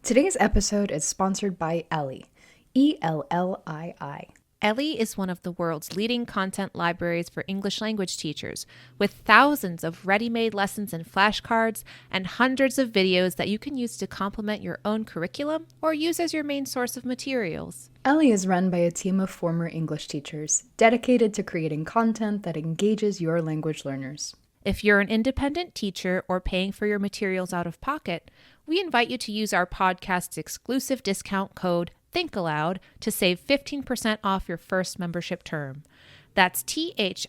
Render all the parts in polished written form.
Today's episode is sponsored by Ellie, E-L-L-I-I. Ellie is one of the world's leading content libraries for English language teachers, with thousands of ready-made lessons and flashcards and hundreds of videos that you can use to complement your own curriculum or use as your main source of materials. Ellie is run by a team of former English teachers, dedicated to creating content that engages your language learners. If you're an independent teacher or paying for your materials out of pocket, we invite you to use our podcast's exclusive discount code Think-Aloud to save 15% off your first membership term. That's THINKALOUD.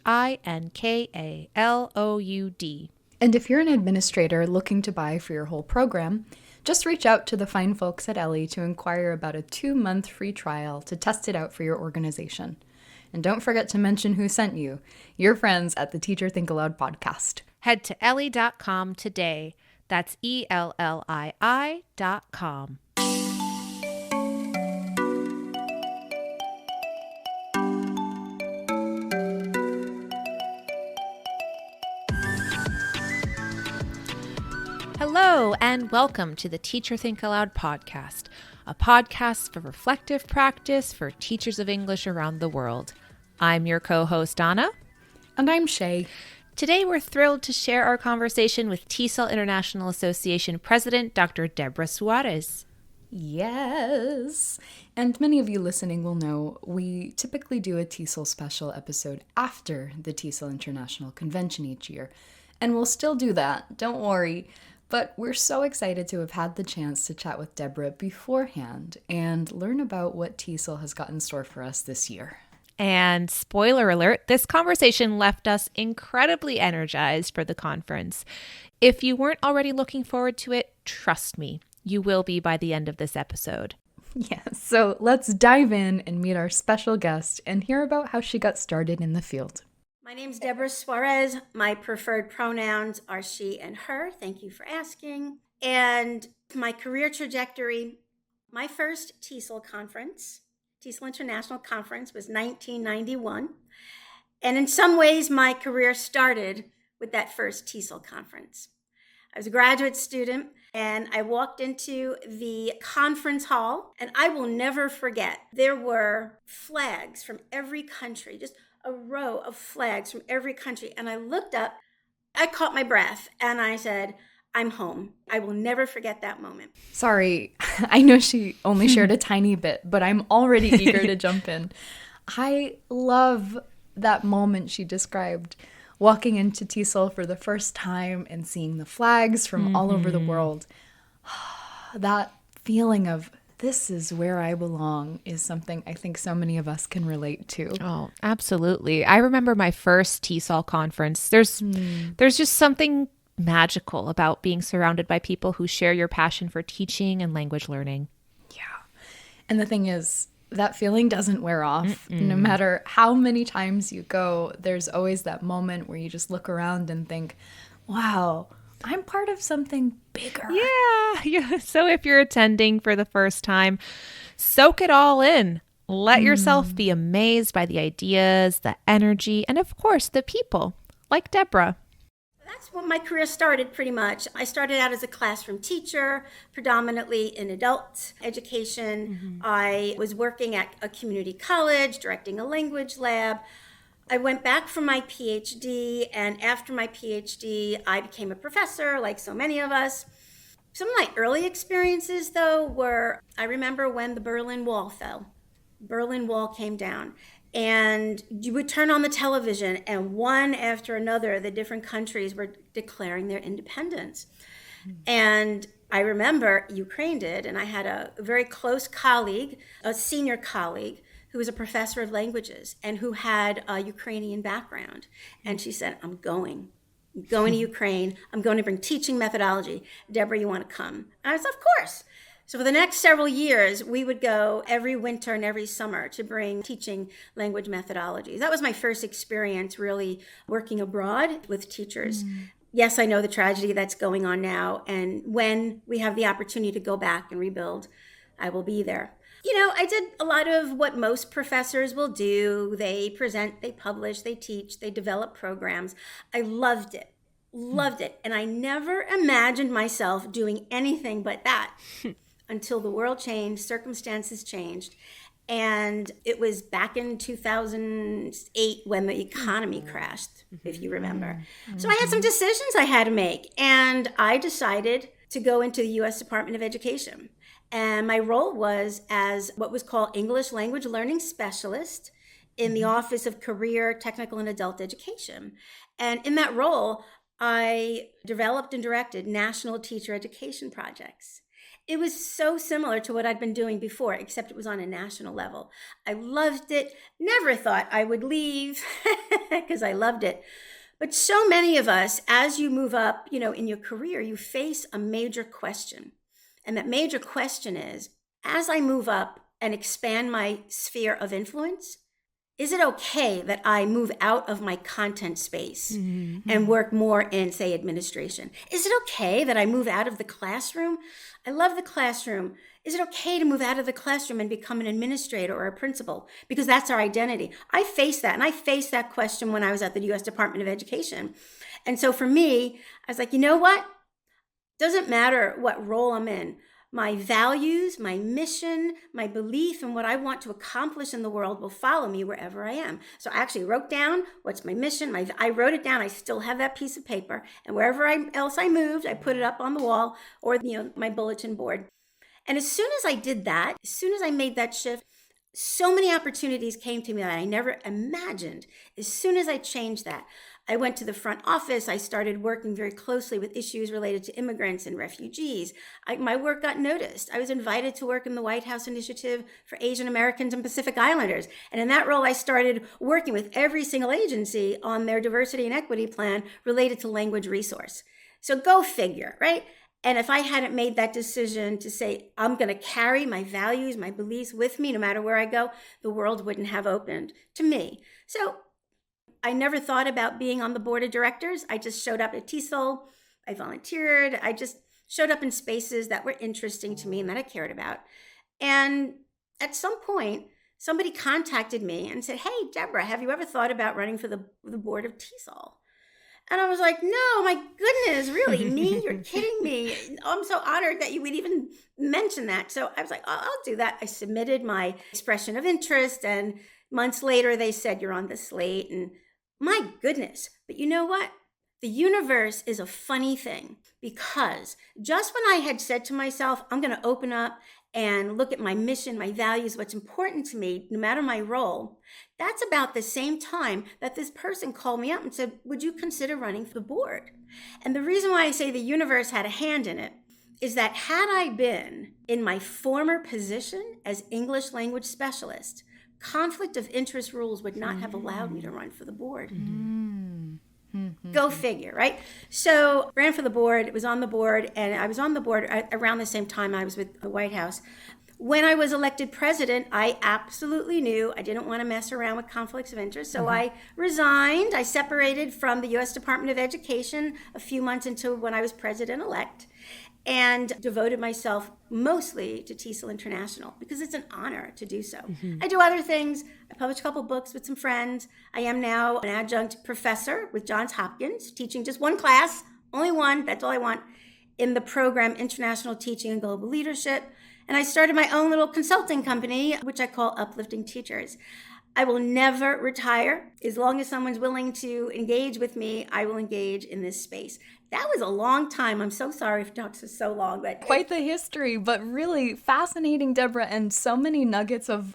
And if you're an administrator looking to buy for your whole program, just reach out to the fine folks at Ellie to inquire about a 2-month free trial to test it out for your organization. And don't forget to mention who sent you, your friends at the Teacher Think Aloud podcast. Head to ellie.com today. That's ELLII.com. Hello, and welcome to the Teacher Think Aloud podcast, a podcast for reflective practice for teachers of English around the world. I'm your co-host, Anna. And I'm Shay. Today, we're thrilled to share our conversation with TESOL International Association President, Dr. Debra Suarez. Yes. And many of you listening will know we typically do a TESOL special episode after the TESOL International Convention each year. And we'll still do that, don't worry. But we're so excited to have had the chance to chat with Debra beforehand and learn about what TESOL has got in store for us this year. And spoiler alert, this conversation left us incredibly energized for the conference. If you weren't already looking forward to it, trust me, you will be by the end of this episode. Yes, so let's dive in and meet our special guest and hear about how she got started in the field. My name's Debra Suarez. My preferred pronouns are she and her. Thank you for asking. And my career trajectory, my first TESOL conference, TESOL International Conference, was 1991. And in some ways, my career started with that first TESOL conference. I was a graduate student, and I walked into the conference hall, and I will never forget, there were flags from every country, just a row of flags from every country. And I looked up, I caught my breath, and I said, I'm home. I will never forget that moment. Sorry, I know she only shared a tiny bit, but I'm already eager to jump in. I love that moment she described, walking into TESOL for the first time and seeing the flags from all over the world. That feeling of, this is where I belong, is something I think so many of us can relate to. Oh, absolutely. I remember my first TESOL conference. There's just something magical about being surrounded by people who share your passion for teaching and language learning. Yeah. And the thing is, that feeling doesn't wear off. No matter how many times you go, there's always that moment where you just look around and think, wow, I'm part of something bigger. Yeah. So if you're attending for the first time, soak it all in. Let yourself be amazed by the ideas, the energy, and of course, the people, like Debra. That's when my career started pretty much. I started out as a classroom teacher, predominantly in adult education. I was working at a community college, directing a language lab. I went back for my PhD, and after my PhD, I became a professor, like so many of us. Some of my early experiences, though, were, I remember when the Berlin Wall fell. Berlin Wall came down, and you would turn on the television, and one after another, the different countries were declaring their independence. And I remember Ukraine did, and I had a very close colleague, a senior colleague, who was a professor of languages and who had a Ukrainian background. And she said, I'm going to Ukraine. I'm going to bring teaching methodology. Debra, you want to come? And I said, of course. So for the next several years, we would go every winter and every summer to bring teaching language methodologies. That was my first experience really working abroad with teachers. Yes, I know the tragedy that's going on now. And when we have the opportunity to go back and rebuild, I will be there. You know, I did a lot of what most professors will do. They present, they publish, they teach, they develop programs. I loved it. And I never imagined myself doing anything but that. until the world changed, circumstances changed. And it was back in 2008 when the economy crashed, if you remember. So I had some decisions I had to make. And I decided to go into the U.S. Department of Education. And my role was as what was called English Language Learning Specialist in the Office of Career, Technical, and Adult Education. And in that role, I developed and directed national teacher education projects. It was so similar to what I'd been doing before, except it was on a national level. I loved it. Never thought I would leave because I loved it. But so many of us, as you move up, in your career, you face a major question. And that major question is, as I move up and expand my sphere of influence, is it okay that I move out of my content space and work more in, say, administration? Is it okay that I move out of the classroom? I love the classroom. Is it okay to move out of the classroom and become an administrator or a principal? Because that's our identity. I faced that, and I faced that question when I was at the U.S. Department of Education. And so for me, I was like, you know what? Doesn't matter what role I'm in. My values, my mission, my belief, and what I want to accomplish in the world will follow me wherever I am. So I actually wrote down what's my mission. I wrote it down. I still have that piece of paper. And wherever else I moved, I put it up on the wall or my bulletin board. And as soon as I did that, as soon as I made that shift, so many opportunities came to me that I never imagined. As soon as I changed that, I went to the front office. I started working very closely with issues related to immigrants and refugees. My work got noticed. I was invited to work in the White House Initiative for Asian Americans and Pacific Islanders. And in that role, I started working with every single agency on their diversity and equity plan related to language resource. So go figure, right? And if I hadn't made that decision to say, I'm going to carry my values, my beliefs with me no matter where I go, the world wouldn't have opened to me. So I never thought about being on the board of directors. I just showed up at TESOL. I volunteered. I just showed up in spaces that were interesting to me and that I cared about. And at some point, somebody contacted me and said, hey, Debra, have you ever thought about running for the board of TESOL? And I was like, no, my goodness, really? Me? You're kidding me. I'm so honored that you would even mention that. So I was like, oh, I'll do that. I submitted my expression of interest, and months later they said, you're on the slate. And my goodness. But you know what? The universe is a funny thing, because just when I had said to myself, I'm going to open up and look at my mission, my values, what's important to me, no matter my role, that's about the same time that this person called me up and said, would you consider running for the board? And the reason why I say the universe had a hand in it is that had I been in my former position as English language specialist, conflict of interest rules would not have allowed me to run for the board. Go figure, right? So ran for the board, was on the board, and I was on the board around the same time I was with the White House. When I was elected president, I absolutely knew I didn't want to mess around with conflicts of interest. So I resigned. I separated from the U.S. Department of Education a few months into when I was president-elect, and devoted myself mostly to TESOL International because it's an honor to do so. I do other things. I published a couple books with some friends. I am now an adjunct professor with Johns Hopkins, teaching just one class, only one, that's all I want, in the program International Teaching and Global Leadership. And I started my own little consulting company, which I call Uplifting Teachers. I will never retire. As long as someone's willing to engage with me, I will engage in this space. That was a long time. I'm so sorry if it talks for so long, but quite the history, but really fascinating, Debra, and so many nuggets of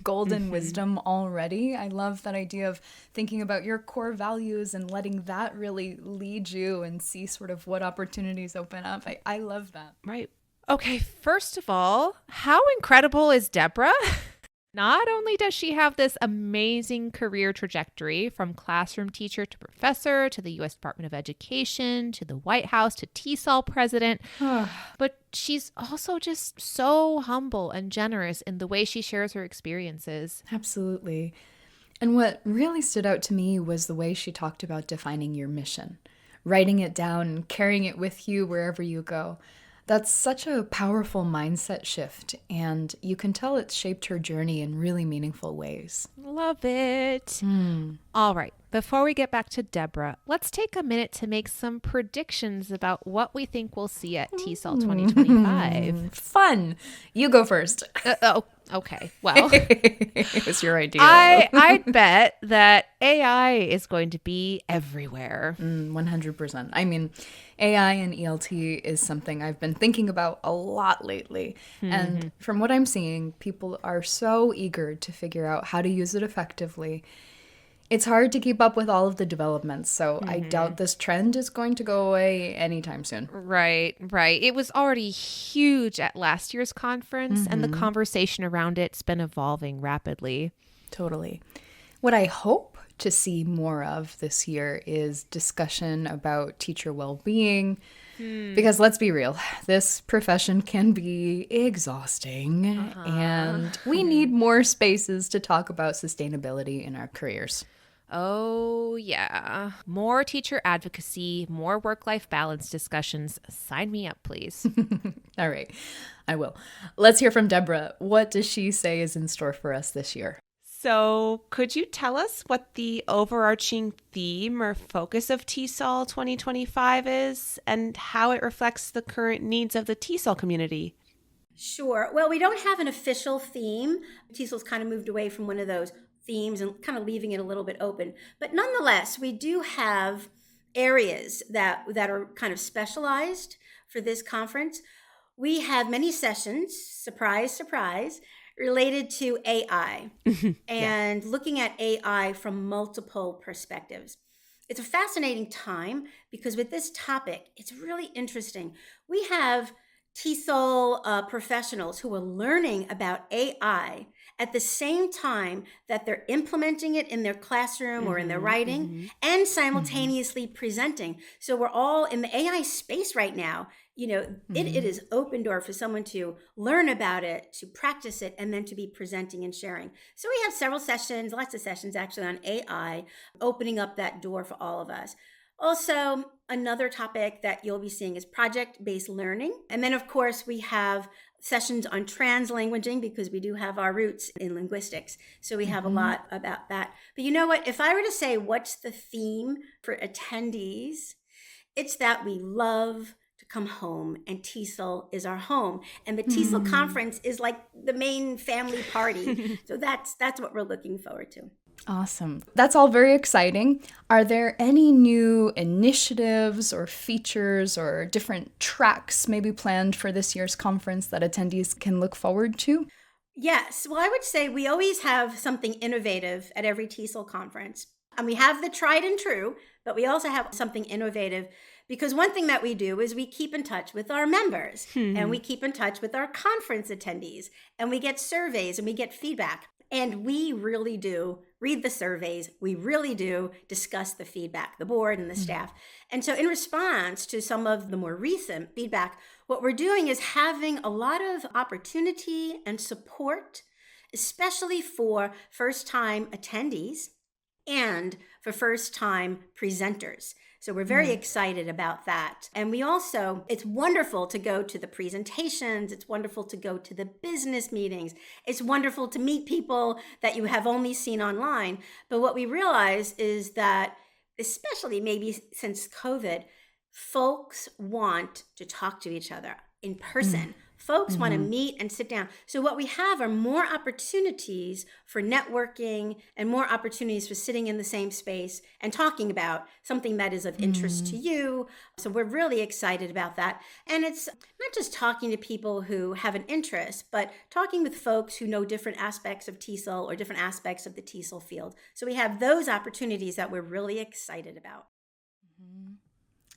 golden wisdom already. I love that idea of thinking about your core values and letting that really lead you and see sort of what opportunities open up. I love that. Right. Okay, first of all, how incredible is Debra? Not only does she have this amazing career trajectory from classroom teacher to professor to the U.S. Department of Education to the White House to TESOL president, but she's also just so humble and generous in the way she shares her experiences. Absolutely. And what really stood out to me was the way she talked about defining your mission, writing it down and carrying it with you wherever you go. That's such a powerful mindset shift, and you can tell it's shaped her journey in really meaningful ways. Love it. All right. Before we get back to Debra, let's take a minute to make some predictions about what we think we'll see at TESOL 2025. Fun. You go first. Okay. Well, It was your idea. I'd bet that AI is going to be everywhere. 100%. I mean, AI and ELT is something I've been thinking about a lot lately. And from what I'm seeing, people are so eager to figure out how to use it effectively. It's hard to keep up with all of the developments, so I doubt this trend is going to go away anytime soon. Right. It was already huge at last year's conference, and the conversation around it's been evolving rapidly. Totally. What I hope to see more of this year is discussion about teacher well-being, because let's be real, this profession can be exhausting, and we need more spaces to talk about sustainability in our careers. Oh, yeah. More teacher advocacy, more work-life balance discussions. Sign me up, please. All right, I will. Let's hear from Debra. What does she say is in store for us this year? So could you tell us what the overarching theme or focus of TESOL 2025 is and how it reflects the current needs of the TESOL community? Sure. Well, we don't have an official theme. TESOL's kind of moved away from one of those themes and kind of leaving it a little bit open. But nonetheless, we do have areas that are kind of specialized for this conference. We have many sessions, surprise, surprise, related to AI and looking at AI from multiple perspectives. It's a fascinating time because with this topic, it's really interesting. We have TESOL professionals who are learning about AI at the same time that they're implementing it in their classroom or in their writing and simultaneously presenting. So we're all in the AI space right now. You know, it is open door for someone to learn about it, to practice it, and then to be presenting and sharing. So we have several sessions, lots of sessions actually on AI, opening up that door for all of us. Also, another topic that you'll be seeing is project-based learning. And then, of course, we have sessions on translanguaging because we do have our roots in linguistics. So we have a lot about that. But you know what? If I were to say what's the theme for attendees, it's that we love to come home, and TESOL is our home. And the TESOL conference is like the main family party. So that's what we're looking forward to. Awesome. That's all very exciting. Are there any new initiatives or features or different tracks maybe planned for this year's conference that attendees can look forward to? Yes. Well, I would say we always have something innovative at every TESOL conference. And we have the tried and true, but we also have something innovative because one thing that we do is we keep in touch with our members and we keep in touch with our conference attendees and we get surveys and we get feedback. And we really do read the surveys. We really do discuss the feedback, the board and the staff. And so in response to some of the more recent feedback, what we're doing is having a lot of opportunity and support, especially for first-time attendees and for first-time presenters. So we're very excited about that. And we also, it's wonderful to go to the presentations. It's wonderful to go to the business meetings. It's wonderful to meet people that you have only seen online. But what we realize is that, especially maybe since COVID, folks want to talk to each other in person. Folks want to meet and sit down. So what we have are more opportunities for networking and more opportunities for sitting in the same space and talking about something that is of interest to you. So we're really excited about that. And it's not just talking to people who have an interest, but talking with folks who know different aspects of TESOL or different aspects of the TESOL field. So we have those opportunities that we're really excited about.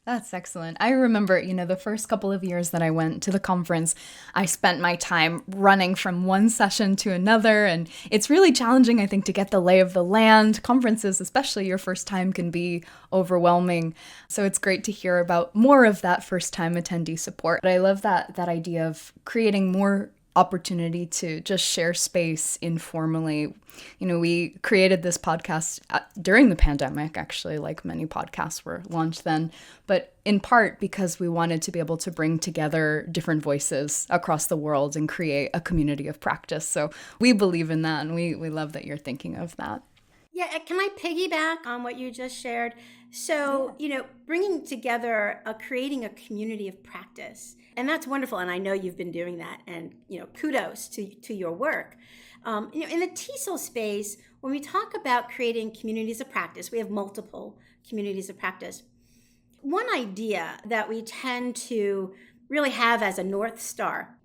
That's excellent. I remember, the first couple of years that I went to the conference, I spent my time running from one session to another, and it's really challenging, I think, to get the lay of the land. Conferences, especially your first time, can be overwhelming. So it's great to hear about more of that first-time attendee support. But I love that idea of creating more opportunity to just share space informally. We created this podcast during the pandemic, actually, like many podcasts were launched then, but in part because we wanted to be able to bring together different voices across the world and create a community of practice. So we believe in that, and we love that you're thinking of that. Yeah, can I piggyback on what you just shared? So, bringing together, creating a community of practice, and that's wonderful. And I know you've been doing that, and, kudos to your work. In the TESOL space, when we talk about creating communities of practice, we have multiple communities of practice. One idea that we tend to really have as a North Star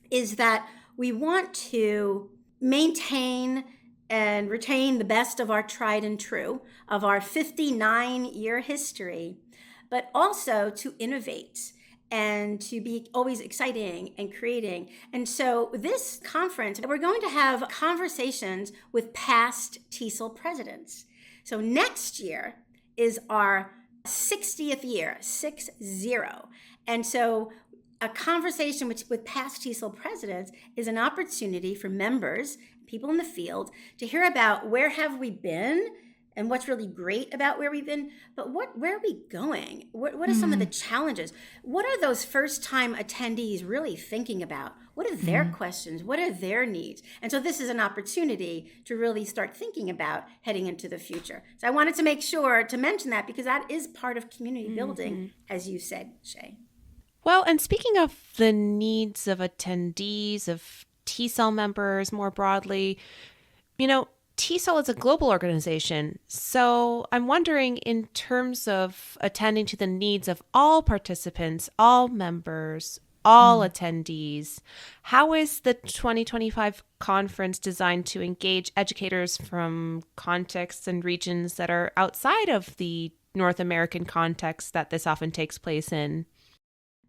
is that we want to maintain and retain the best of our tried and true, of our 59-year history, but also to innovate and to be always exciting and creating. And so this conference, we're going to have conversations with past TESOL presidents. So next year is our 60th year, 60. And so a conversation with past TESOL presidents is an opportunity for members, people in the field, to hear about where have we been and what's really great about where we've been, but where are we going? What are some of the challenges? What are those first-time attendees really thinking about? What are their questions? What are their needs? And so this is an opportunity to really start thinking about heading into the future. So I wanted to make sure to mention that because that is part of community building, as you said, Shay. Well, and speaking of the needs of attendees, of TESOL members more broadly, TESOL is a global organization. So I'm wondering, in terms of attending to the needs of all participants, all members, all attendees, how is the 2025 conference designed to engage educators from contexts and regions that are outside of the North American context that this often takes place in?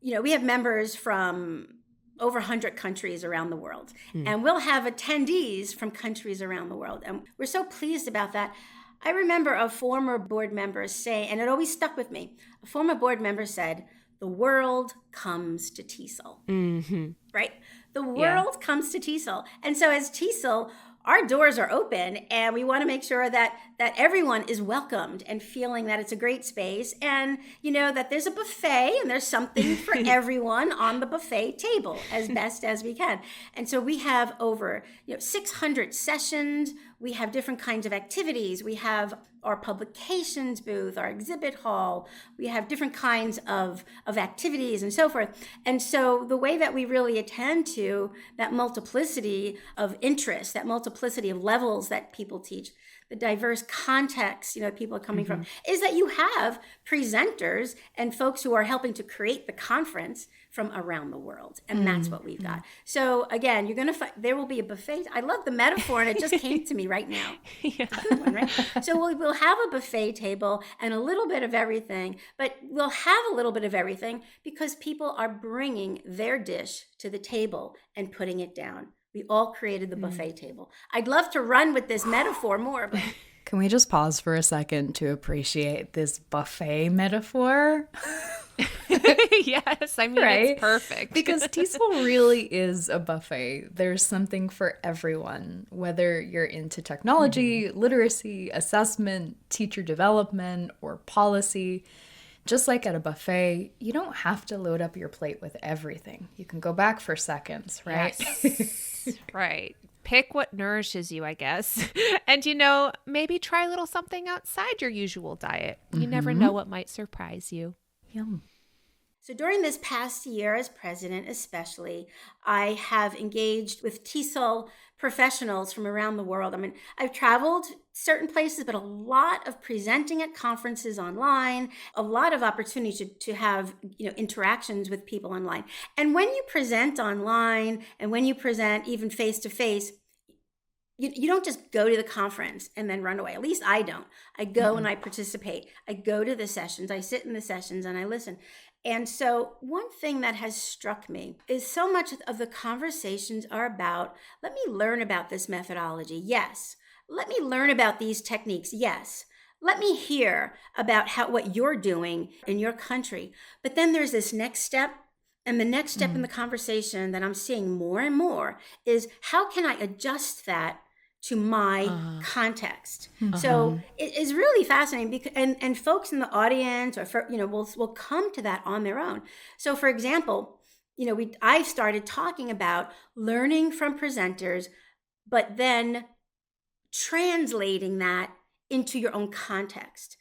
We have members from over 100 countries around the world, and we'll have attendees from countries around the world. And we're so pleased about that. I remember a former board member say, and it always stuck with me, a former board member said, the world comes to TESOL, right? The world comes to TESOL. And so as TESOL, our doors are open, and we want to make sure that everyone is welcomed and feeling that it's a great space, and that there's a buffet and there's something for everyone on the buffet table as best as we can. And so we have over 600 sessions. We have different kinds of activities. We have our publications booth, our exhibit hall. We have different kinds of activities and so forth. And so the way that we really attend to that multiplicity of interests, that multiplicity of levels that people teach, the diverse context, people are coming from, is that you have presenters and folks who are helping to create the conference from around the world. And that's what we've got. So again, you're going to find, there will be a buffet. I love the metaphor, and it just came to me right now. Good one, right? So we'll have a buffet table and a little bit of everything, but we'll have a little bit of everything because people are bringing their dish to the table and putting it down. We all created the buffet table. I'd love to run with this metaphor more, but Can we just pause for a second to appreciate this buffet metaphor? Yes, I mean, Right? it's perfect. Because TESOL really is a buffet. There's something for everyone, whether you're into technology, literacy, assessment, teacher development, or policy. Just like at a buffet, you don't have to load up your plate with everything. You can go back for seconds, right? Yes. Right. Pick what nourishes you, I guess. And, maybe try a little something outside your usual diet. You never know what might surprise you. Yum. So during this past year as president especially, I have engaged with TESOL professionals from around the world. I mean, I've traveled certain places, but a lot of presenting at conferences online, a lot of opportunity to have interactions with people online. And when you present online and when you present even face-to-face, you don't just go to the conference and then run away. At least I don't. I go and I participate. I go to the sessions. I sit in the sessions and I listen. And so one thing that has struck me is so much of the conversations are about, let me learn about this methodology. Yes. Let me learn about these techniques. Yes. Let me hear about what you're doing in your country. But then there's this next step. And the next step in the conversation that I'm seeing more and more is how can I adjust that to my context? So it is really fascinating because, and folks in the audience will come to that on their own. So for example, I started talking about learning from presenters, but then translating that into your own context.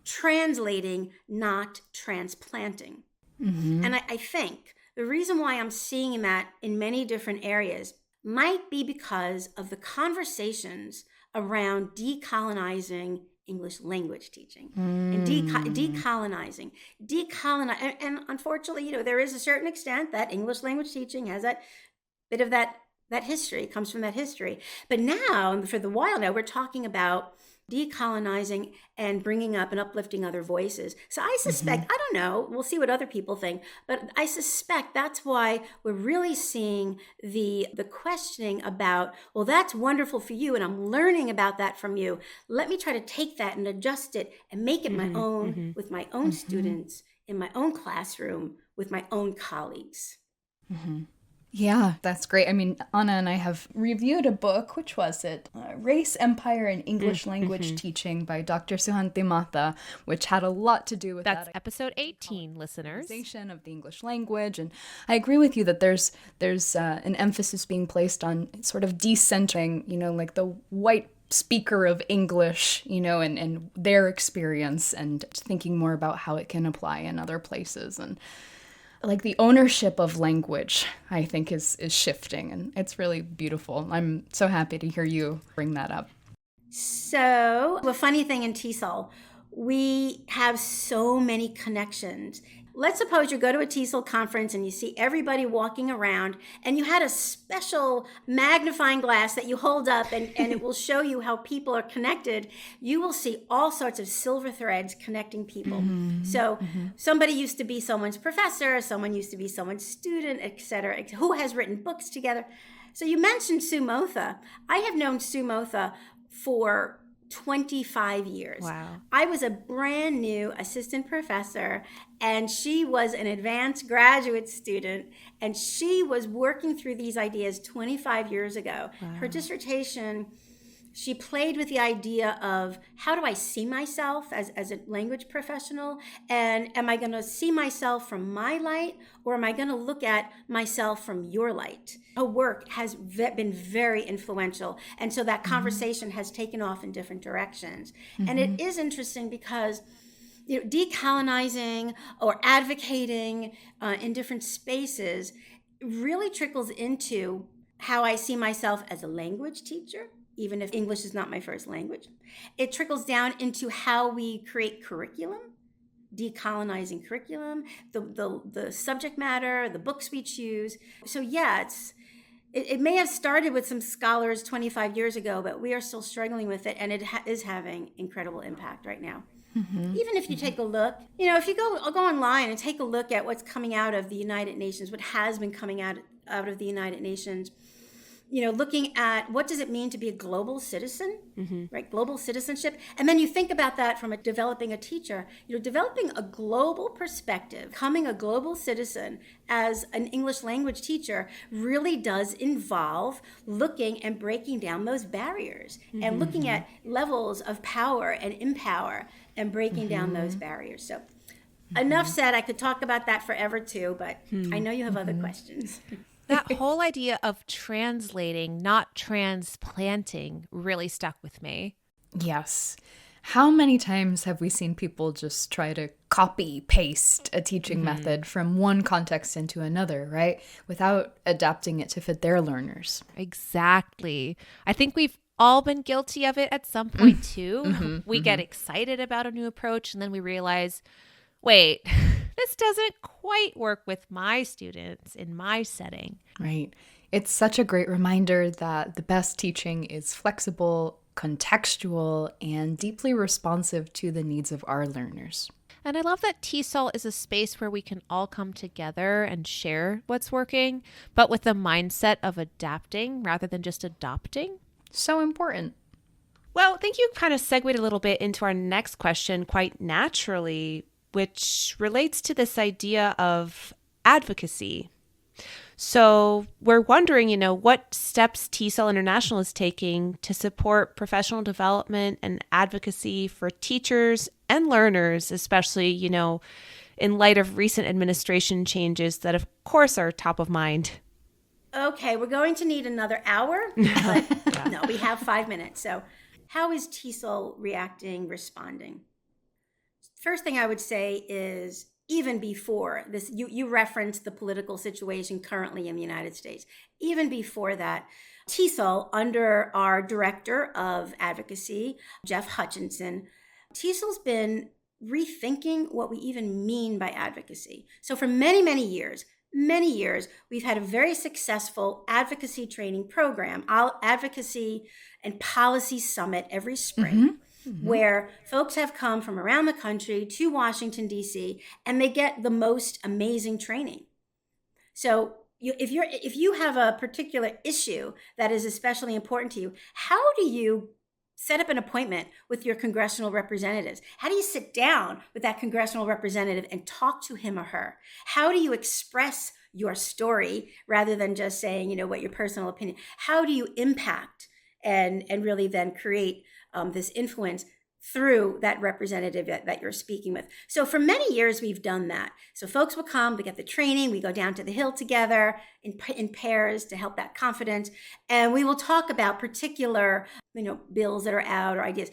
Translating, not transplanting. And I think the reason why I'm seeing that in many different areas might be because of the conversations around decolonizing English language teaching and decolonizing. And unfortunately, there is a certain extent that English language teaching has that bit of that history, comes from that history. But now, for the while now, we're talking about decolonizing and bringing up and uplifting other voices. So I suspect, I don't know, we'll see what other people think, but I suspect that's why we're really seeing the questioning about, well, that's wonderful for you, and I'm learning about that from you. Let me try to take that and adjust it and make it my own with my own students, in my own classroom, with my own colleagues. Yeah, that's great. I mean, Anna and I have reviewed a book. Which was it? Race, Empire, and English Language Teaching by Dr. Suhanti Mata, which had a lot to do with That's episode 18, listeners. Of the English language. And I agree with you that there's an emphasis being placed on sort of decentering, like the white speaker of English, and their experience, and thinking more about how it can apply in other places. And like the ownership of language, I think, is shifting, and it's really beautiful. I'm so happy to hear you bring that up. So, the funny thing in TESOL, we have so many connections. Let's suppose you go to a TESOL conference and you see everybody walking around, and you had a special magnifying glass that you hold up and it will show you how people are connected. You will see all sorts of silver threads connecting people. So somebody used to be someone's professor, someone used to be someone's student, etc., who has written books together. So you mentioned Sue Motha. I have known Sue Motha for 25 years. Wow. I was a brand new assistant professor, and she was an advanced graduate student, and she was working through these ideas 25 years ago. Wow. Her dissertation, she played with the idea of, how do I see myself as a language professional? And am I going to see myself from my light, or am I going to look at myself from your light? Her work has been very influential. And so that conversation has taken off in different directions. And it is interesting because decolonizing or advocating in different spaces really trickles into how I see myself as a language teacher, even if English is not my first language. It trickles down into how we create curriculum, decolonizing curriculum, the subject matter, the books we choose. So yeah, it may have started with some scholars 25 years ago, but we are still struggling with it, and it is having incredible impact right now. Even if you take a look, if you go online and take a look at what's coming out of the United Nations, what has been coming out of the United Nations, looking at what does it mean to be a global citizen, right? Global citizenship. And then you think about that from developing a teacher, developing a global perspective, becoming a global citizen as an English language teacher really does involve looking and breaking down those barriers and looking at levels of power and empower and breaking down those barriers. So enough said. I could talk about that forever too, but I know you have other questions. That whole idea of translating, not transplanting, really stuck with me. Yes. How many times have we seen people just try to copy paste a teaching method from one context into another, right? Without adapting it to fit their learners. Exactly. I think we've all been guilty of it at some point too. We get excited about a new approach, and then we realize, wait, this doesn't quite work with my students in my setting. Right. It's such a great reminder that the best teaching is flexible, contextual, and deeply responsive to the needs of our learners. And I love that TESOL is a space where we can all come together and share what's working, but with the mindset of adapting rather than just adopting. So important. Well, I think you kind of segued a little bit into our next question quite naturally, which relates to this idea of advocacy. So we're wondering, what steps TESOL International is taking to support professional development and advocacy for teachers and learners, especially, in light of recent administration changes that, of course, are top of mind. Okay, we're going to need another hour, but no, we have 5 minutes. So how is TESOL responding? First thing I would say is, even before this, you referenced the political situation currently in the United States. Even before that, TESOL, under our director of advocacy, Jeff Hutchinson, TESOL's been rethinking what we even mean by advocacy. So for many, many years, we've had a very successful advocacy training program, Advocacy and Policy Summit every spring, where folks have come from around the country to Washington, D.C., and they get the most amazing training. So if you have a particular issue that is especially important to you, how do you set up an appointment with your congressional representatives? How do you sit down with that congressional representative and talk to him or her? How do you express your story rather than just saying, what your personal opinion? How do you impact and really then create this influence through that representative that you're speaking with? So for many years, we've done that. So folks will come, they get the training, we go down to the Hill together in pairs to help that confidence, and we will talk about particular, bills that are out or ideas.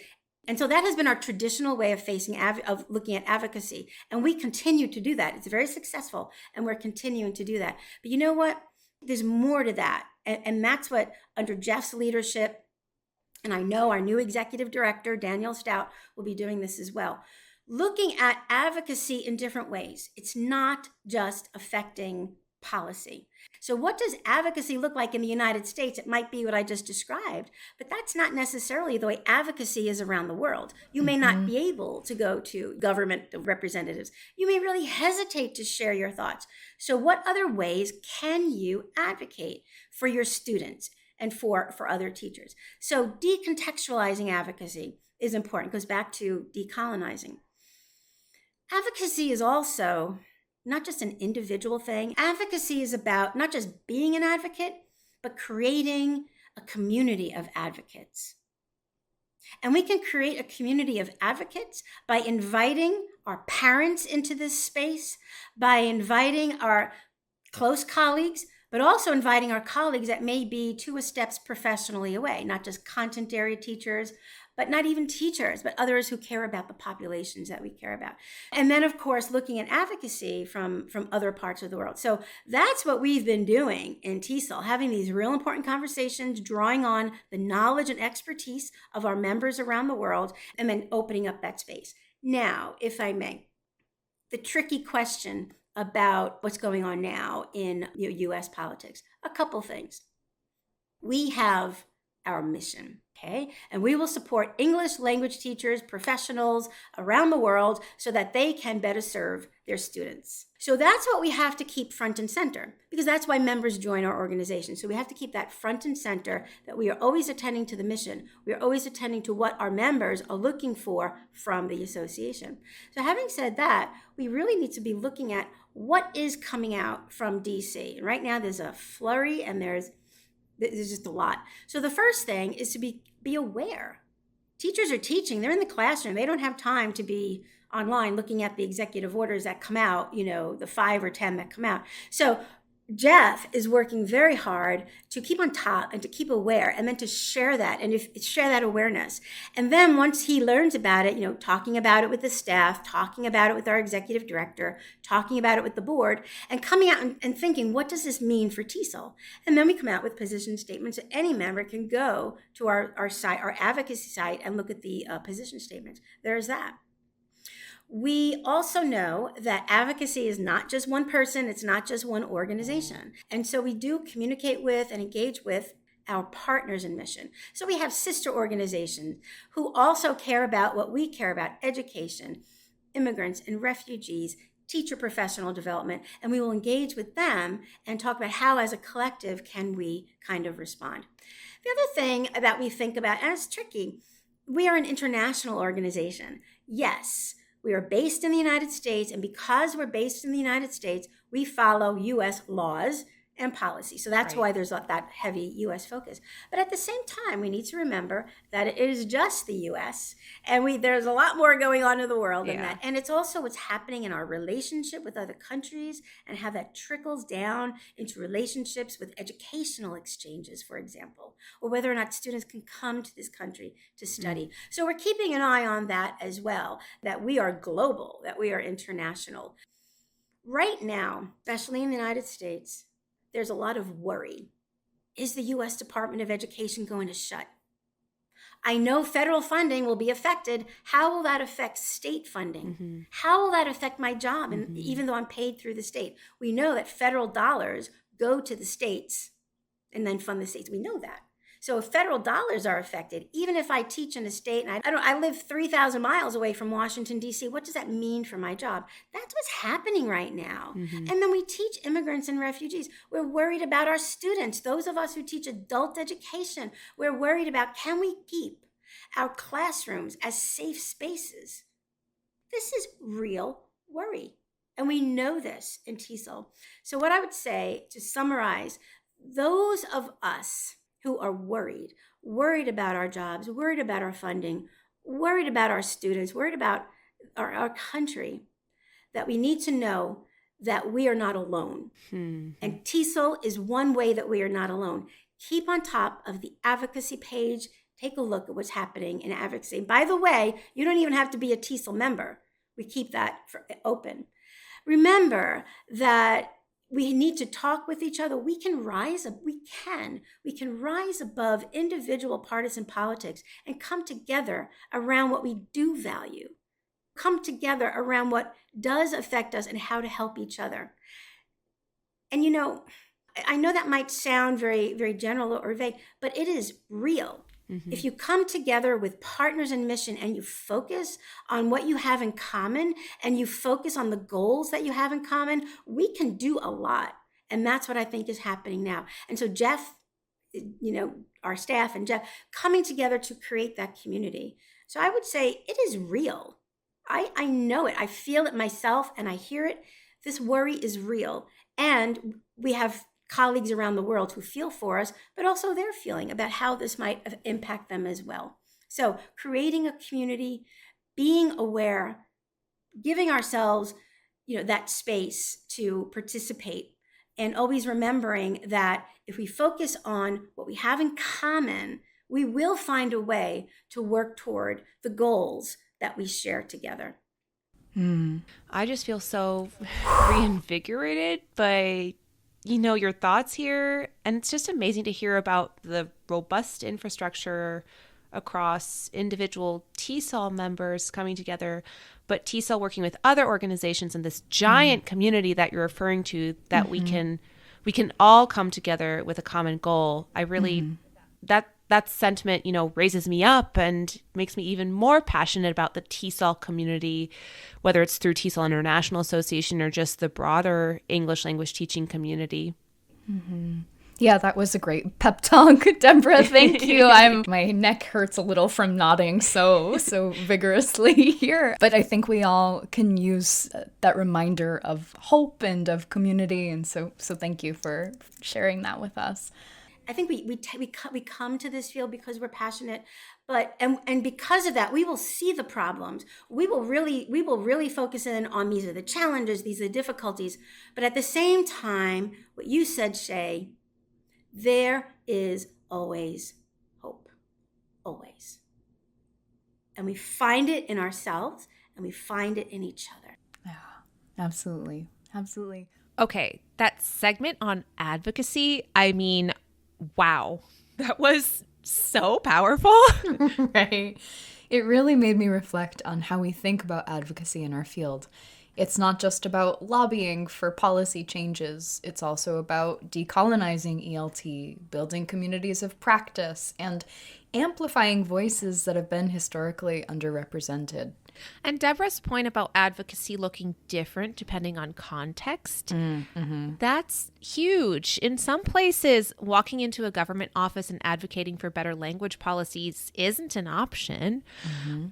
And so that has been our traditional way of looking at advocacy, and we continue to do that. It's very successful, and we're continuing to do that. But you know what? There's more to that, and that's what, under Jeff's leadership, and I know our new executive director, Daniel Stout, will be doing this as well. Looking at advocacy in different ways. It's not just affecting policy. So what does advocacy look like in the United States? It might be what I just described, but that's not necessarily the way advocacy is around the world. You may not be able to go to government representatives. You may really hesitate to share your thoughts. So what other ways can you advocate for your students and for other teachers? So decontextualizing advocacy is important. It goes back to decolonizing. Advocacy is also not just an individual thing. Advocacy is about not just being an advocate, but creating a community of advocates. And we can create a community of advocates by inviting our parents into this space, by inviting our close colleagues, but also inviting our colleagues that may be 2 steps professionally away, not just content area teachers, but not even teachers, but others who care about the populations that we care about. And then, of course, looking at advocacy from other parts of the world. So that's what we've been doing in TESOL, having these real important conversations, drawing on the knowledge and expertise of our members around the world, and then opening up that space. Now, if I may, the tricky question about what's going on now in U.S. politics. A couple things. We have our mission, okay? And we will support English language teachers, professionals around the world so that they can better serve their students. So that's what we have to keep front and center, because that's why members join our organization. So we have to keep that front and center, that we are always attending to the mission. We are always attending to what our members are looking for from the association. So having said that, we really need to be looking at what is coming out from DC. And right now there's a flurry and there's just a lot. So the first thing is to be aware. Teachers are teaching. They're in the classroom. They don't have time to be online looking at the executive orders that come out, the 5 or 10 that come out. So Jeff is working very hard to keep on top and to keep aware, and then to share that and share that awareness. And then once he learns about it, talking about it with the staff, talking about it with our executive director, talking about it with the board, and coming out and thinking, what does this mean for TESOL? And then we come out with position statements that any member can go to our site, our advocacy site, and look at the position statements. There's that. We also know that advocacy is not just one person, it's not just one organization. And so we do communicate with and engage with our partners in mission. So we have sister organizations who also care about what we care about: education, immigrants and refugees, teacher professional development, and we will engage with them and talk about how as a collective can we kind of respond. The other thing that we think about, and it's tricky, we are an international organization. Yes, We are based in the United States, and because we're based in the United States, we follow U.S. laws and policy. So that's why there's that heavy U.S. focus. But at the same time, we need to remember that it is just the U.S. and there's a lot more going on in the world than that. And it's also what's happening in our relationship with other countries and how that trickles down into relationships with educational exchanges, for example, or whether or not students can come to this country to study. So we're keeping an eye on that as well, that we are global, that we are international. Right now, especially in the United States, there's a lot of worry. Is the U.S. Department of Education going to shut? I know federal funding will be affected. How will that affect state funding? How will that affect my job? And even though I'm paid through the state, we know that federal dollars go to the states and then fund the states. We know that. So if federal dollars are affected, even if I teach in a state, and I live 3,000 miles away from Washington, D.C., what does that mean for my job? That's what's happening right now. And then we teach immigrants and refugees. We're worried about our students. Those of us who teach adult education, we're worried about, can we keep our classrooms as safe spaces? This is real worry. And we know this in TESOL. So what I would say, to summarize, those of us who are worried about our jobs, worried about our funding, worried about our students, worried about our country, that we need to know that we are not alone. And TESOL is one way that we are not alone. Keep on top of the advocacy page. Take a look at what's happening in advocacy. By the way, you don't even have to be a TESOL member. We keep that open. Remember that we need to talk with each other. We can rise above individual partisan politics and come together around what we do value. Come together around what does affect us and how to help each other. And I know that might sound very, very general or vague, but it is real. If you come together with partners in mission and you focus on what you have in common and you focus on the goals that you have in common, we can do a lot. And that's what I think is happening now. And so Jeff, our staff and Jeff coming together to create that community. So I would say it is real. I know it. I feel it myself and I hear it. This worry is real. And we have colleagues around the world who feel for us, but also they're feeling about how this might impact them as well. So creating a community, being aware, giving ourselves, that space to participate, and always remembering that if we focus on what we have in common, we will find a way to work toward the goals that we share together. I just feel so reinvigorated by your thoughts here. And it's just amazing to hear about the robust infrastructure across individual TESOL members coming together, but TESOL working with other organizations and this giant community that you're referring to, that we can all come together with a common goal. I really, that sentiment, raises me up and makes me even more passionate about the TESOL community, whether it's through TESOL International Association or just the broader English language teaching community. Yeah, that was a great pep talk, Debra. Thank you. My neck hurts a little from nodding so vigorously here. But I think we all can use that reminder of hope and of community. And so thank you for sharing that with us. I think we come to this field because we're passionate, but and because of that, we will see the problems. We will really focus in on these are the challenges, these are the difficulties. But at the same time, what you said, Shay, there is always hope, always. And we find it in ourselves and we find it in each other. Yeah, absolutely. Absolutely. Okay, that segment on advocacy, wow, that was so powerful. Right. It really made me reflect on how we think about advocacy in our field. It's not just about lobbying for policy changes. It's also about decolonizing ELT, building communities of practice, and amplifying voices that have been historically underrepresented. And Debra's point about advocacy looking different depending on context, that's huge. In some places, walking into a government office and advocating for better language policies isn't an option.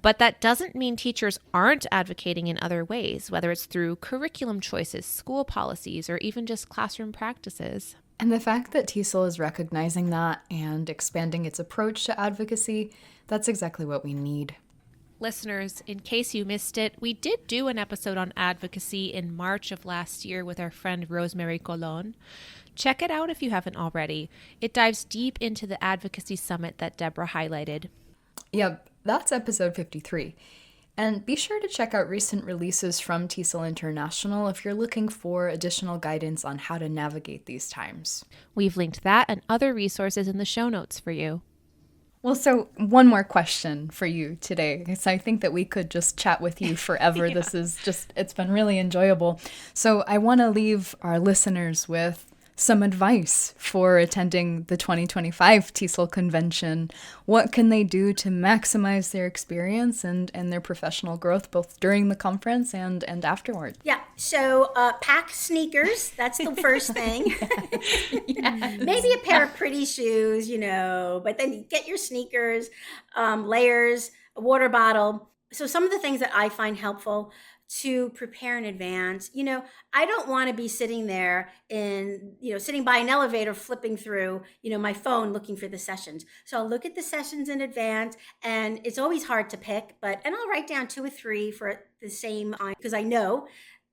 But that doesn't mean teachers aren't advocating in other ways, whether it's through curriculum choices, school policies, or even just classroom practices. And the fact that TESOL is recognizing that and expanding its approach to advocacy, that's exactly what we need. Listeners, in case you missed it, we did do an episode on advocacy in March of last year with our friend Rosemary Colon. Check it out if you haven't already. It dives deep into the advocacy summit that Debra highlighted. Yep, that's episode 53. And be sure to check out recent releases from TESOL International if you're looking for additional guidance on how to navigate these times. We've linked that and other resources in the show notes for you. Well, so one more question for you today, because I think that we could just chat with you forever. Yeah. This is just, it's been really enjoyable. So I want to leave our listeners with some advice for attending the 2025 TESOL convention. What can they do to maximize their experience and their professional growth, both during the conference and afterward? Yeah, so pack sneakers. That's the first thing. Yes. Maybe a pair of pretty shoes, but then you get your sneakers, layers, a water bottle. So some of the things that I find helpful to prepare in advance, I don't want to be sitting there sitting by an elevator, flipping through, my phone looking for the sessions. So I'll look at the sessions in advance, and it's always hard to pick, and I'll write down 2 or 3 for the same time, because I know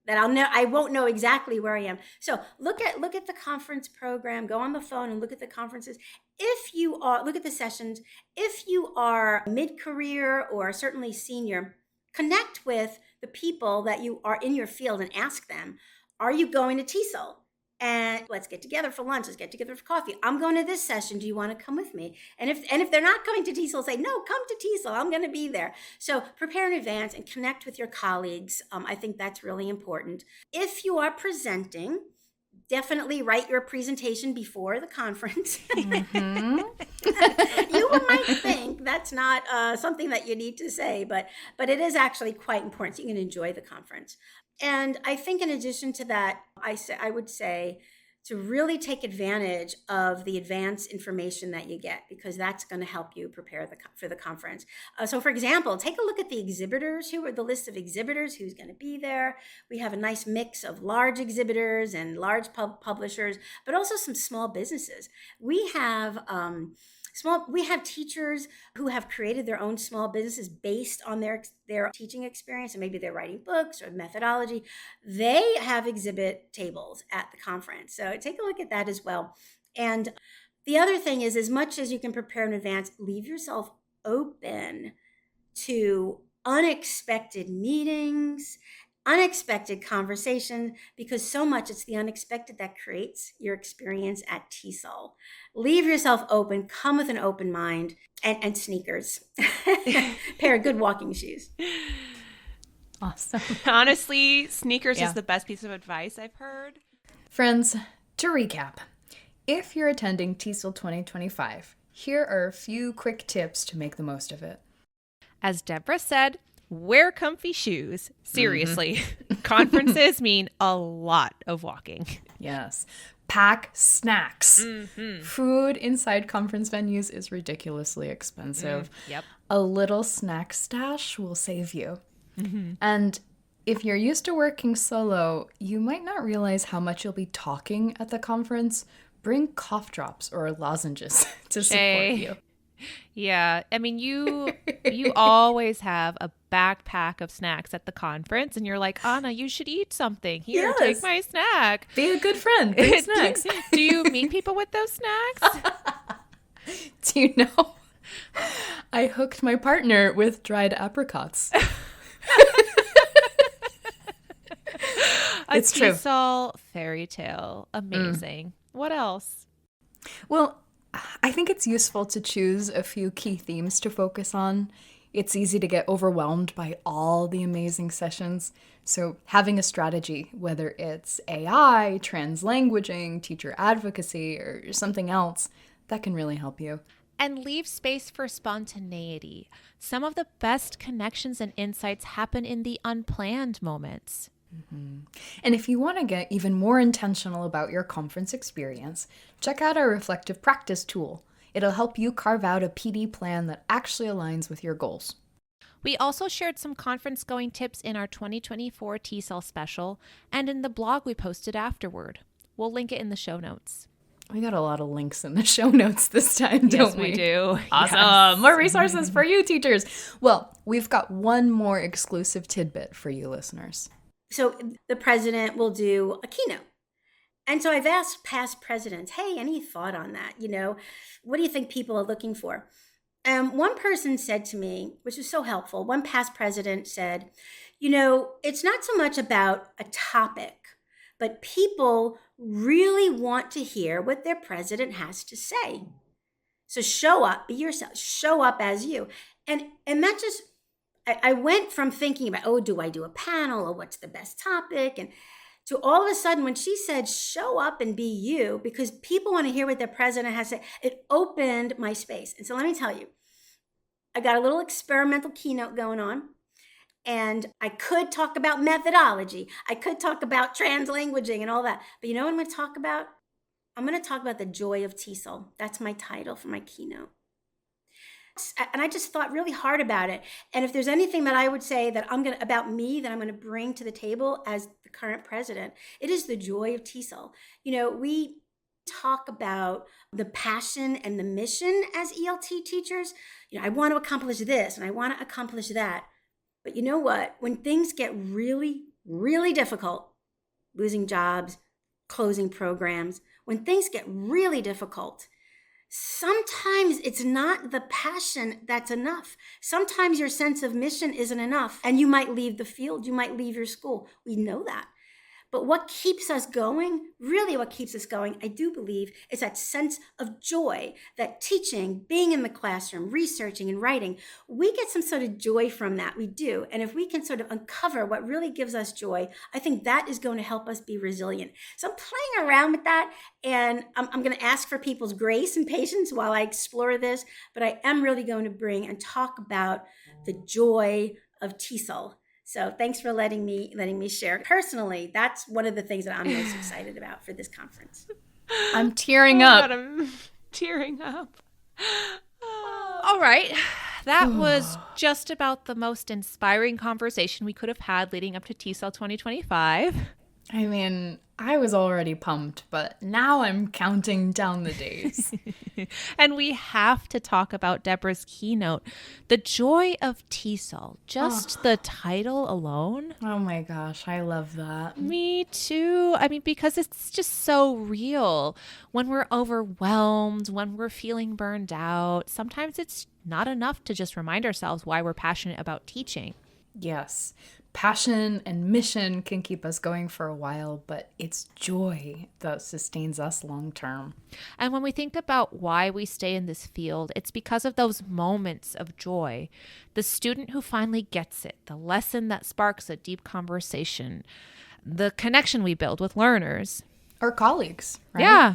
that I won't know exactly where I am. So look at the conference program, go on the phone and look at the conferences. Look at the sessions. If you are mid-career or certainly senior, connect with the people that you are in your field and ask them, are you going to TESOL? And let's get together for lunch. Let's get together for coffee. I'm going to this session. Do you want to come with me? And if they're not coming to TESOL, say, no, come to TESOL. I'm going to be there. So prepare in advance and connect with your colleagues. I think that's really important. If you are presenting, definitely write your presentation before the conference. You might think that's not something that you need to say, but it is actually quite important so you can enjoy the conference. And I think in addition to that, I would say to really take advantage of the advanced information that you get, because that's going to help you prepare for the conference. So for example, take a look at the exhibitors. Who are the list of exhibitors, who's going to be there. We have a nice mix of large exhibitors and large publishers, but also some small businesses. We have teachers who have created their own small businesses based on their teaching experience, and maybe they're writing books or methodology. They have exhibit tables at the conference. So take a look at that as well. And the other thing is, as much as you can prepare in advance, leave yourself open to unexpected meetings, unexpected conversation, because so much it's the unexpected that creates your experience at TESOL. Leave yourself open, come with an open mind, and sneakers. Pair of good walking shoes. Awesome. Honestly, sneakers is the best piece of advice I've heard. Friends, to recap, if you're attending TESOL 2025, here are a few quick tips to make the most of it. As Debra said, wear comfy shoes. Seriously. Conferences mean a lot of walking. Yes. Pack snacks. Food inside conference venues is ridiculously expensive. Yep. A little snack stash will save you. And if you're used to working solo, you might not realize how much you'll be talking at the conference. Bring cough drops or lozenges to support you. Yeah, I mean, you always have a backpack of snacks at the conference, and you're like, Anna, you should eat something. Here, take my snack. Be a good friend. Bring snacks. Do you meet people with those snacks? Do you know? I hooked my partner with dried apricots. It's true. TESOL fairy tale. Amazing. What else? Well, I think it's useful to choose a few key themes to focus on. It's easy to get overwhelmed by all the amazing sessions. So having a strategy, whether it's AI, translanguaging, teacher advocacy, or something else, that can really help you. And leave space for spontaneity. Some of the best connections and insights happen in the unplanned moments. And if you want to get even more intentional about your conference experience, check out our reflective practice tool. It'll help you carve out a PD plan that actually aligns with your goals. We also shared some conference going tips in our 2024 TESOL special and in the blog we posted afterward. We'll link it in the show notes. We got a lot of links in the show notes this time, don't we? Yes, we do. Awesome. Yes. More resources for you, teachers. Well, we've got one more exclusive tidbit for you listeners. So the president will do a keynote. And so I've asked past presidents, hey, any thought on that? What do you think people are looking for? One person said to me, which was so helpful, one past president said, it's not so much about a topic, but people really want to hear what their president has to say. So show up, be yourself, show up as you. And that just, I went from thinking about, do I do a panel or what's the best topic? And to all of a sudden, when she said, show up and be you, because people want to hear what their president has to say, it opened my space. And so let me tell you, I got a little experimental keynote going on. And I could talk about methodology. I could talk about translanguaging and all that. But you know what I'm going to talk about? I'm going to talk about the joy of TESOL. That's my title for my keynote. And I just thought really hard about it. And if there's anything that I would say that about me that I'm going to bring to the table as the current president, it is the joy of TESOL. We talk about the passion and the mission as ELT teachers. I want to accomplish this and I want to accomplish that. But you know what? When things get really, really difficult, losing jobs, closing programs, when things get really difficult, sometimes it's not the passion that's enough. Sometimes your sense of mission isn't enough, and you might leave the field, you might leave your school. We know that. But what keeps us going, really what keeps us going, I do believe, is that sense of joy, that teaching, being in the classroom, researching and writing, we get some sort of joy from that. We do. And if we can sort of uncover what really gives us joy, I think that is going to help us be resilient. So I'm playing around with that, and I'm going to ask for people's grace and patience while I explore this, but I am really going to bring and talk about the joy of TESOL. So thanks for letting me share. Personally, that's one of the things that I'm most excited about for this conference. I'm tearing up. God, I'm tearing up. All right. That was just about the most inspiring conversation we could have had leading up to TESOL 2025. I mean, I was already pumped, but now I'm counting down the days. And we have to talk about Debra's keynote, The Joy of TESOL. Just the title alone. Oh my gosh, I love that. Me too. I mean, because it's just so real. When we're overwhelmed, when we're feeling burned out, sometimes it's not enough to just remind ourselves why we're passionate about teaching. Yes. Passion and mission can keep us going for a while, but it's joy that sustains us long term. And when we think about why we stay in this field, it's because of those moments of joy. The student who finally gets it, the lesson that sparks a deep conversation, the connection we build with learners. Or colleagues, right? Yeah.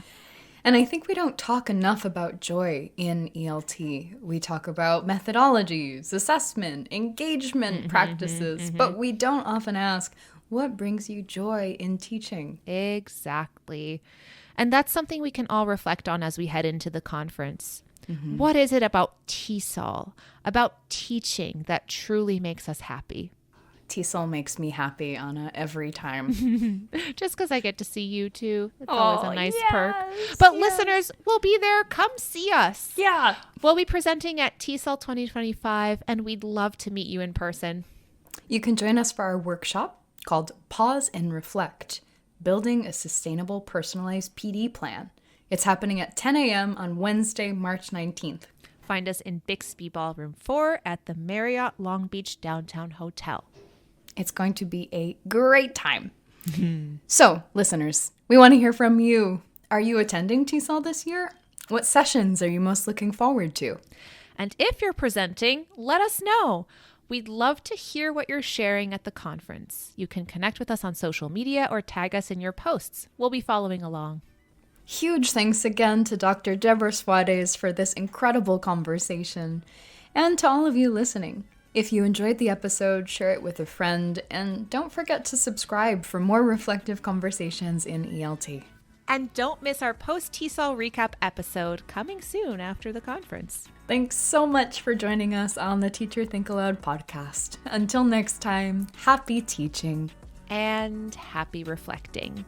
And I think we don't talk enough about joy in ELT. We talk about methodologies, assessment, engagement practices, but we don't often ask, what brings you joy in teaching? Exactly. And that's something we can all reflect on as we head into the conference. What is it about TESOL, about teaching, that truly makes us happy? TESOL makes me happy, Anna, every time. Just because I get to see you too. It's always a nice perk. yes, But yes. listeners, we'll be there. Come see us. Yeah. We'll be presenting at TESOL 2025, and we'd love to meet you in person. You can join us for our workshop called Pause and Reflect, Building a Sustainable Personalized PD Plan. It's happening at 10 a.m. on Wednesday, March 19th. Find us in Bixby Ballroom 4 at the Marriott Long Beach Downtown Hotel. It's going to be a great time. So, listeners, we want to hear from you. Are you attending TESOL this year? What sessions are you most looking forward to? And if you're presenting, let us know. We'd love to hear what you're sharing at the conference. You can connect with us on social media or tag us in your posts. We'll be following along. Huge thanks again to Dr. Debra Suarez for this incredible conversation, and to all of you listening. If you enjoyed the episode, share it with a friend, and don't forget to subscribe for more reflective conversations in ELT. And don't miss our post-TESOL recap episode coming soon after the conference. Thanks so much for joining us on the Teacher Think Aloud podcast. Until next time, happy teaching. And happy reflecting.